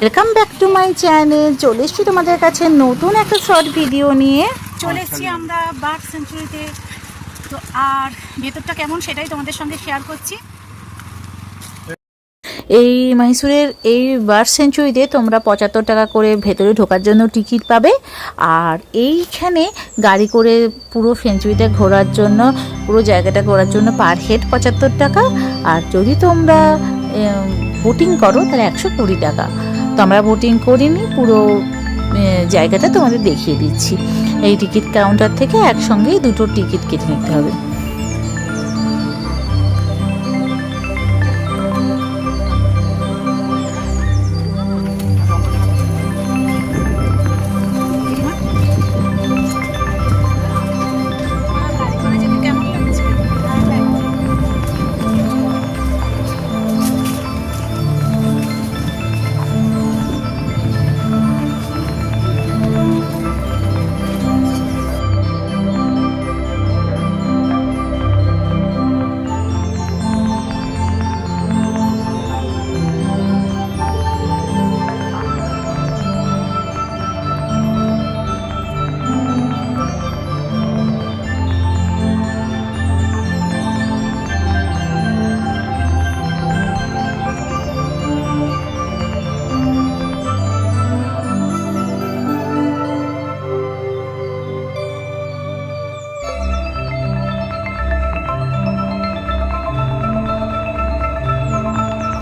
Welcome back to my channel. চলে এসেছি তোমাদের কাছে নতুন একটা শর্ট ভিডিও নিয়ে। চলে এসেছি আমরা বার্ড সেঞ্চুরিতে। তো আর ভেতরটা কেমন সেটাই তোমাদের সঙ্গে শেয়ার করছি। এই মহীশূরের এই বার্ড সেঞ্চুরিতে তোমরা 75 টাকা করে ভেতরে ঢোকার জন্য টিকিট পাবে। আর এইখানে গাড়ি করে পুরো সেঞ্চুরিটা ঘোরার জন্য, পুরো জায়গাটা ঘোরার জন্য পার হেড 75 টাকা। আর যদি তোমরা বোটিং করো তাহলে 120 টাকা। তো আমরা বোটিং করিনি, পুরো জায়গাটা তোমাদের দেখিয়ে দিচ্ছি। এই টিকিট কাউন্টার থেকে একসঙ্গেই দুটো টিকিট কেটে নিতে হবে।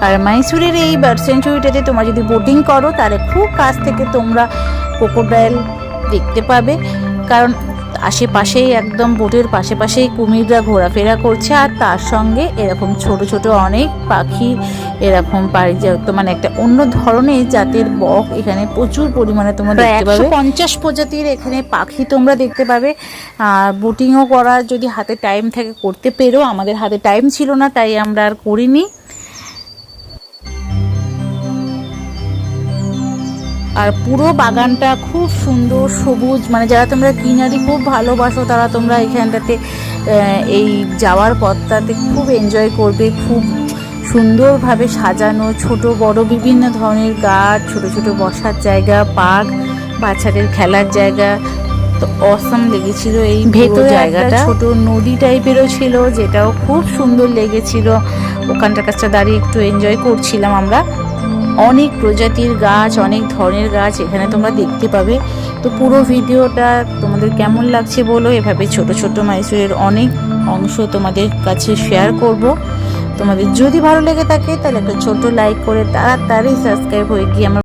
আর মহীশূরের এই বার্ড সেঞ্চুরিটাতে তোমরা যদি বোটিং করো তাহলে খুব কাছ থেকে তোমরা ক্রোকোডাইল দেখতে পাবে, কারণ আশেপাশেই একদম বোটের পাশেই কুমিররা ঘোরাফেরা করছে। আর তার সঙ্গে এরকম ছোট ছোট অনেক পাখি, এরকম পারিজাত মানে একটা অন্য ধরনের জাতের বক এখানে প্রচুর পরিমাণে তোমরা দেখতে পাবে। 150 প্রজাতির এখানে পাখি তোমরা দেখতে পাবে। আর বোটিংও করার যদি হাতে টাইম থাকে করতে পেরো। আমাদের হাতে টাইম ছিল না, তাই আমরা আর করিনি। আর পুরো বাগানটা খুব সুন্দর সবুজ, মানে যারা তোমরা গ্রিনারি খুব ভালোবাসো তারা তোমরা এখানটাতে এই যাওয়ার পথটাতে খুব এনজয় করবে। খুব সুন্দরভাবে সাজানো, ছোট বড় বিভিন্ন ধরনের গাছ, ছোট ছোট বসার জায়গা, পার্ক, বাচ্চাদের খেলার জায়গা। তো অসাম লেগেছিল। এই ভেতরে জায়গাটা ছোট নদী টাইপেরও ছিল, যেটাও খুব সুন্দর লেগেছিল। ওখানটার কাছে দাঁড়িয়ে একটু এনজয় করছিলাম আমরা। অনেক প্রজাতির গাছ, অনেক ধরনের গাছ এখানে তোমরা দেখতে পাবে। তো পুরো ভিডিওটা তোমাদের কেমন লাগছে বলো। এভাবে ছোট ছোট মহীশূরের অনেক অংশ তোমাদের কাছে শেয়ার করব। তোমাদের যদি ভালো লেগে থাকে তাহলে একটা ছোট লাইক করে তাড়াতাড়ি সাবস্ক্রাইব হয়ে গিয়ে আমার